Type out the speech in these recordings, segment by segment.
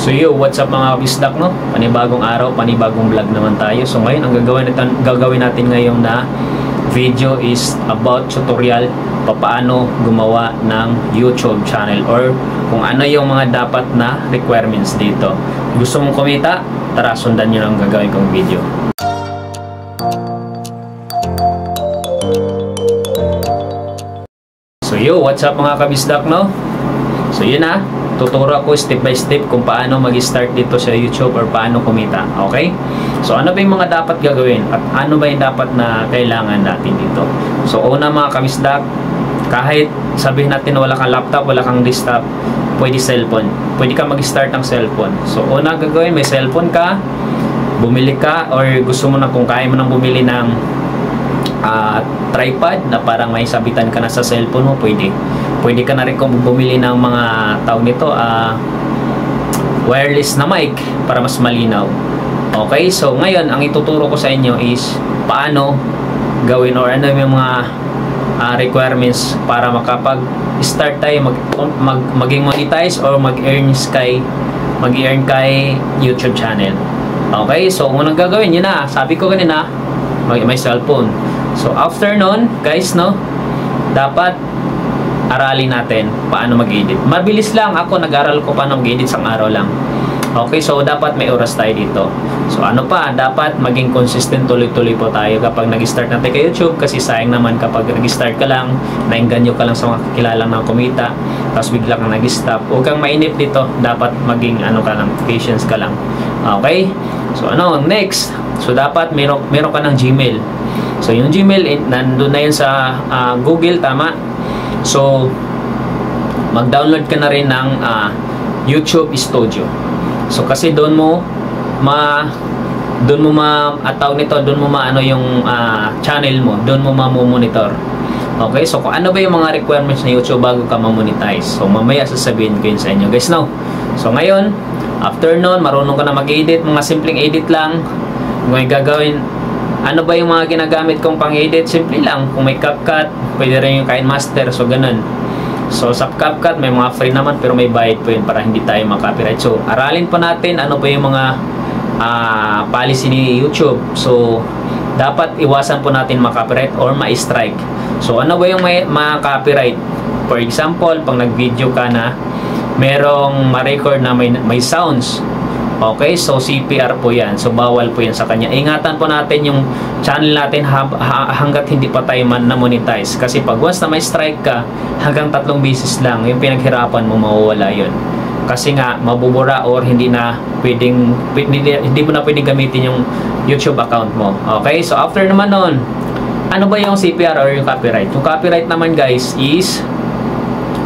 So what's up mga kabisdak, no? Panibagong araw, panibagong vlog naman tayo. So ngayon, ang gagawin natin ngayon na video is about tutorial paano gumawa ng YouTube channel or kung ano yung mga dapat na requirements dito. Gusto mong kumita? Tara, sundan nyo lang gagawin kong video. So what's up mga kabisdak, no? So yun na, tuturo ako step by step kung paano mag-start dito sa YouTube or paano kumita, okay? So ano ba yung mga dapat gagawin at ano ba yung dapat na kailangan natin dito? So una mga kabisdak, kahit sabihin natin wala kang laptop, wala kang desktop, pwede cellphone. Pwede ka mag-start ng cellphone. So una gagawin, may cellphone ka, bumili ka or gusto mo na, kung kaya mo nang bumili ng tripod na parang may sabitan ka na sa cellphone mo, pwede ka na rin kung bumili ng mga tawag nito wireless na mic para mas malinaw. Okay, so ngayon ang ituturo ko sa inyo is paano gawin or ano yung mga requirements para makapag-start tayo maging monetize or mag-earn kay YouTube channel. Okay, so unang gagawin yun na, sabi ko kanina, may cellphone. So after nun guys, no, dapat aralin natin paano mag-edit. Mabilis lang, ako nag-aral ko paano mag-edit isang araw lang. Okay, so dapat may oras tayo dito. So ano pa, dapat maging consistent, tuloy-tuloy po tayo kapag nag-start natin kay YouTube, kasi sayang naman kapag nag-start ka lang, nainganyo ka lang sa mga kakilala na kumita, tapos bigla kang nag-stop. Huwag kang mainip dito, dapat maging ano ka lang, patience ka lang. Okay, so ano, next, so dapat meron ka ng Gmail. So yung Gmail, nandun na yun sa Google, tama? So mag-download ka na rin ng YouTube Studio. So kasi doon mo ano yung channel mo, doon mo ma-monitor. Okay, so kung ano ba yung mga requirements na YouTube bago ka ma-monetize. So mamaya sasabihin ko yun sa inyo guys, no? So ngayon, after nun, marunong ka na mag-edit, mga simpleng edit lang. Kung gagawin, ano ba yung mga ginagamit kong pang-edit? Simple lang, kung may CapCut, pwede rin yung KineMaster, so ganun. So sa CapCut, may mga free naman pero may bayad po yun para hindi tayo makapiright. So aralin po natin ano ba yung mga policy ni YouTube. So dapat iwasan po natin makapiright or ma-strike. So ano ba yung ma-copyright? For example, pag nag-video ka na merong ma-record na may sounds, okay, so CPR po yan. So bawal po yan sa kanya. Ingatan po natin yung channel natin hanggat hindi pa tayo na-monetize. Kasi pag once na may strike ka, hanggang 3 beses lang yung pinaghirapan mo, mawawala yun. Kasi nga mabubura or hindi mo na pwedeng gamitin yung YouTube account mo. Okay, so after naman nun, ano ba yung CPR or yung copyright? Yung copyright naman guys is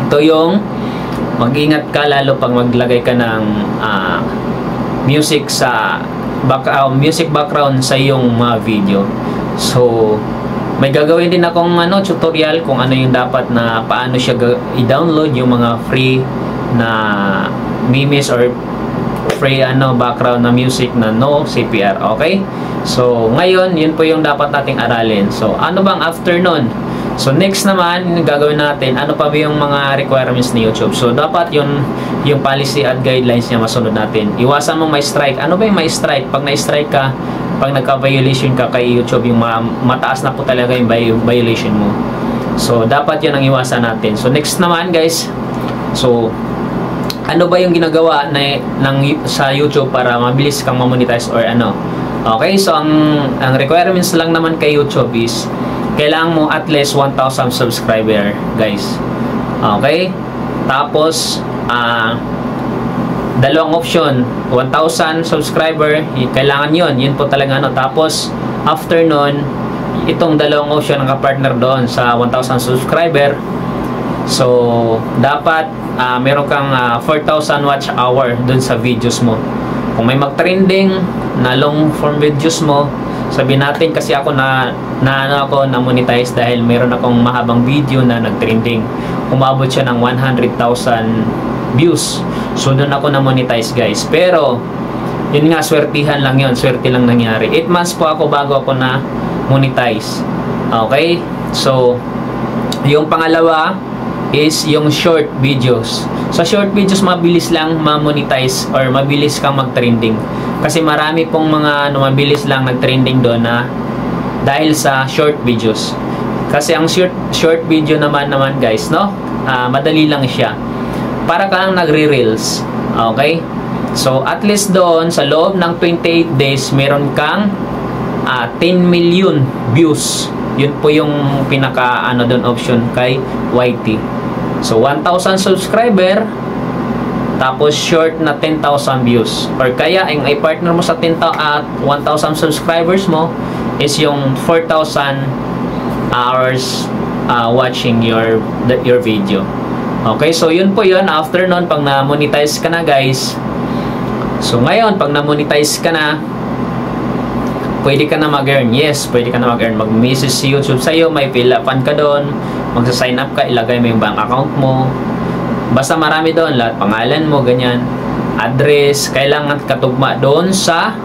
ito yung mag-ingat ka lalo pag maglagay ka ng music background sa iyong mga video. So may gagawin din akong tutorial kung ano yung dapat na paano siya i-download yung mga free na memes or free background na music na no CPR. Okay, so ngayon yun po yung dapat nating aralin. So ano bang after nun? So next naman, gagawin natin, ano pa ba yung mga requirements ni YouTube? So dapat yung policy at guidelines niya masunod natin. Iwasan mo may strike. Ano ba yung may strike? Pag na-strike ka, pag nagka-violation ka kay YouTube, yung mataas na po talaga yung violation mo. So dapat yun ang iwasan natin. So next naman guys, so ano ba yung ginagawa sa YouTube para mabilis kang ma-monetize or ano? Okay, so ang requirements lang naman kay YouTube is kailangan mo at least 1,000 subscriber guys. Okay, tapos dalawang option, 1,000 subscriber, kailangan yun po talaga tapos after nun, itong dalawang option ang ka-partner doon sa 1,000 subscriber. So dapat meron kang 4,000 watch hour doon sa videos mo. Kung may mag-trending na long form videos mo, sabihin natin, kasi ako na monetize dahil meron akong mahabang video na nag-trending. Umabot siya ng 100,000 views. So doon ako na monetize guys. Pero yun nga, swertihan lang yun, swerte lang nangyari. 8 months po ako bago ako na monetize. Okay, so yung pangalawa is yung short videos. Sa short videos, mabilis lang ma-monetize or mabilis kang mag-trending. Kasi marami pong mga mabilis lang nag-trending doon na dahil sa short videos. Kasi ang short video naman guys, no? Madali lang siya. Para ka lang nagre-reels. Okay? So, at least doon, sa loob ng 28 days, meron kang 10 million views. Yun po yung pinaka doon option kay YT. So 1,000 subscriber tapos short na 10,000 views. Or kaya ang i-partner mo sa 1,000 subscribers mo is yung 4,000 hours watching your video. Okay, so yun po yun. After nun, pag na-monetize ka na guys, so ngayon pag na-monetize ka na, pwede ka na mag-earn. Yes, pwede ka na mag-earn. Mag-message si YouTube sa'yo, may fill-upan ka doon, magsa-sign up ka, ilagay mo yung bank account mo. Basta marami doon, lahat, pangalan mo, ganyan, address, kailangan katugma doon sa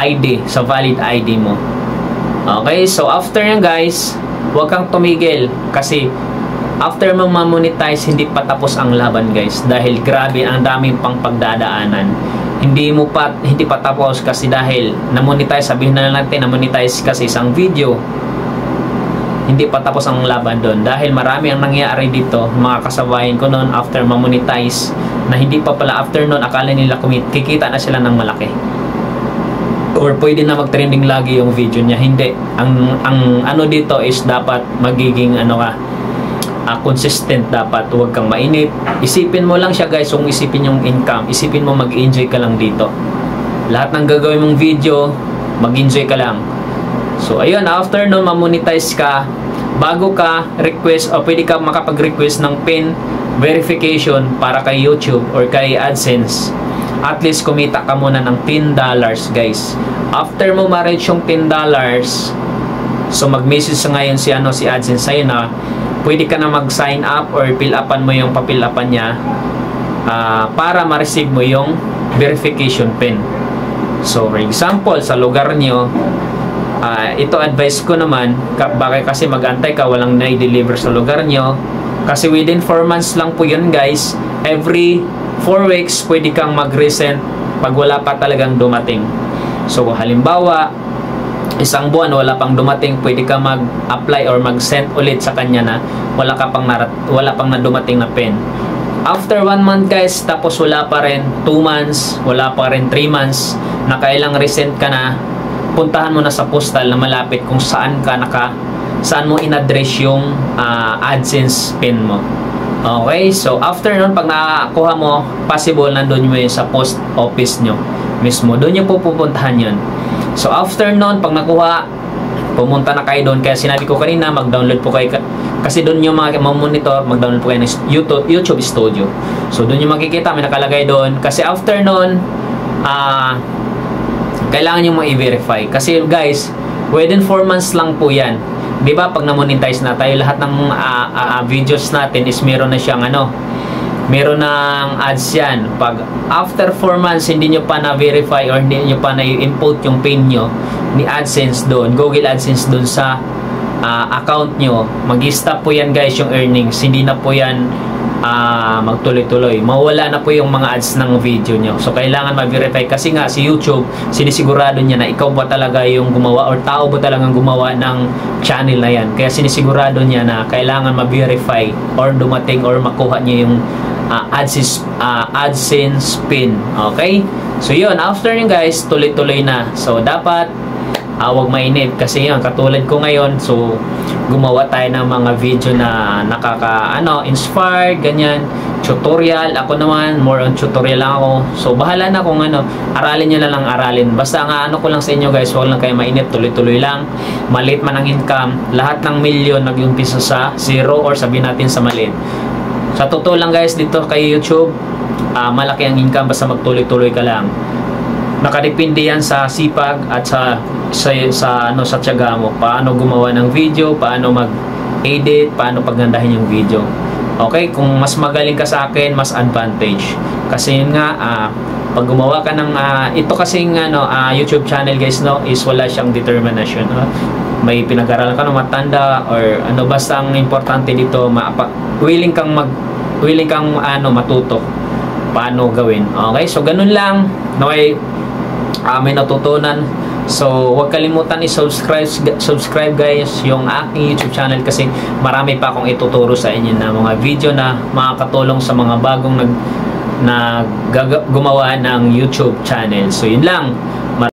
ID, sa valid ID mo. Okay, so after yan guys, huwag kang tumigil kasi after mo ma-monetize, hindi pa tapos ang laban guys, dahil grabe, ang daming pang pagdadaanan. Hindi pa tapos kasi dahil na-monetize, sabihin na natin na-monetize kasi isang video, hindi pa tapos ang laban doon dahil marami ang nangyari dito. Mga kasabayan ko noon, after ma-monetize na hindi pa pala, after noon akala nila kikita na sila ng malaki or pwede na mag-trending lagi yung video niya. Hindi, ang ano dito is dapat magiging consistent. Dapat huwag kang mainip. Isipin mo lang siya guys, kung isipin yung income, isipin mo mag-enjoy ka lang dito. Lahat ng gagawin mong video, mag-enjoy ka lang. So ayun, after no ma-monetize ka, bago ka request o pwede ka makapag-request ng PIN verification para kay YouTube or kay AdSense, at least kumita ka muna ng $10 guys. After mo ma-reach yung $10, so mag-message ngayon si AdSense sa'yo na pwede ka na mag-sign up or fill-upan mo yung papil-upan niya para ma-receive mo yung verification PIN. So, for example, sa lugar nyo, ito advice ko naman, bakit kasi mag-antay ka, walang na-deliver sa lugar nyo. Kasi within 4 months lang po yun guys. Every 4 weeks, pwede kang mag-resend pag wala pa talagang dumating. So, halimbawa, isang buwan wala pang dumating, pwede ka mag-apply or mag-send ulit sa kanya na wala pang na dumating na PIN. After 1 month guys, tapos wala pa rin 2 months, wala pa rin 3 months, na kailang resend ka na, puntahan mo na sa postal na malapit kung saan mo in-address yung AdSense PIN mo. Okay, so after nun, pag nakakuha mo, possible nandun mo yun sa post office nyo mismo, doon nyo po pupuntahan yun. So after nun, pag nakuha, pumunta na kayo doon. Kaya sinabi ko kanina, mag-download po kayo, kasi doon yung monitor, mag-download po kayo ng YouTube Studio. So doon yung makikita, may nakalagay doon. Kasi after nun, kailangan nyo ma-verify. Kasi guys, within 4 months lang po yan. Diba, pag na-monetize na tayo, lahat ng videos natin is meron na siyang meron ng ads yan. Pag after 4 months hindi nyo pa na-verify or hindi nyo pa na-input yung PIN nyo ni AdSense doon, Google AdSense doon sa account nyo, mag-stop po yan guys yung earnings. Hindi na po yan magtuloy-tuloy. Mawala na po yung mga ads ng video nyo. So kailangan ma-verify kasi nga si YouTube, sinisigurado niya na ikaw ba talaga yung gumawa or tao ba talagang gumawa ng channel na yan. Kaya sinisigurado niya na kailangan ma-verify or dumating or makuha niya yung AdSense PIN. Okay? So yun, after yun guys, tuloy-tuloy na. So dapat huwag mainip kasi yun, katulad ko ngayon, so gumawa tayo ng mga video na inspire, ganyan, tutorial. Ako naman, more on tutorial lang ako. So bahala na kung aralin nyo lang aralin. Basta nga ko lang sa inyo guys, huwag lang kayo mainip, tuloy-tuloy lang. Maliit man ang income, lahat ng milyon nag-umpisa sa 0 or sabihin natin sa maliit. Sa totoo lang guys, dito kay YouTube, malaki ang income basta magtuloy-tuloy ka lang. Nakadepende yan sa sipag at sa tiyaga mo. Paano gumawa ng video, paano mag-edit, paano paggandahin yung video. Okay, kung mas magaling ka sa akin, mas advantage. Kasi yun nga, pag gumawa ka ng ito kasing YouTube channel guys, no, is wala siyang determination. may pinag-aralan ka na matanda or ano, basta ang importante dito willing kang matuto paano gawin. Okay, so ganun lang. Naway may natutunan. So huwag kalimutan subscribe guys yung aking YouTube channel, kasi marami pa akong ituturo sa inyo na mga video na makakatulong sa mga bagong gumawa ng YouTube channel. So yun lang.